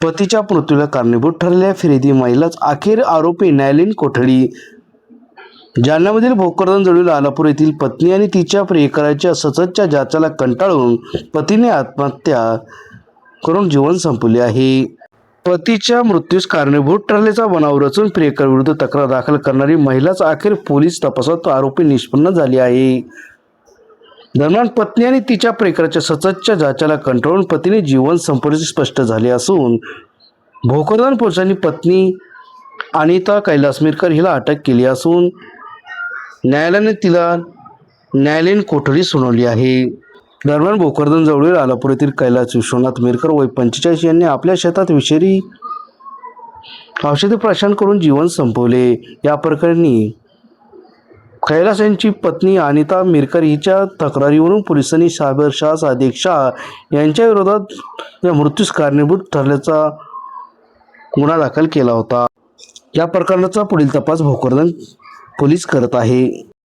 पतीच्या मृत्यूला कारणीभूत ठरलेल्या फिर्यादी महिलाच अखेर आरोपी न्यायालयीन कोठडी। जालन्यामधील भोकरदनजवळील आलापूर येथील पत्नी आणि तिच्या प्रियकराच्या सततच्या जाचाला कंटाळून पतीने आत्महत्या करून जीवन संपवले आहे। पतीच्या मृत्यूस कारणीभूत ठरल्याचा बनाव रचून प्रियकराविरुद्ध तक्रार दाखल करणारी महिलाच अखेर पोलीस तपासात आरोपी निष्पन्न झाली आहे। दरम्यान पत्नी आणि तिच्या प्रियकराच्या सततच्या जाचाला कंटाळून पतीने जीवन संपवल्याचे स्पष्ट झाले असून भोकरदन पोलिसांनी पत्नी अनिता कैलास मिरकर हिला अटक केली असून न्यायालयाने तिला न्यायालयीन कोठडी सुनावली आहे। दरम्यान भोकरदन जवळील आलापूर येथील कैलास विश्वनाथ मिरकर वय 45 यांनी आपल्या शेतात विषारी औषधी प्राशन करून जीवन संपवले। या प्रकरणी कैलास यांची पत्नी अनिता मिरकर हिच्या तक्रारीवरून पोलिसांनी साबर शाह सादिक शाह यांच्या विरोधात या मृत्यूस कारणीभूत ठरल्याचा गुन्हा दाखल केला होता। या प्रकरणाचा पुढील तपास भोकरदन पोलीस करत आहे।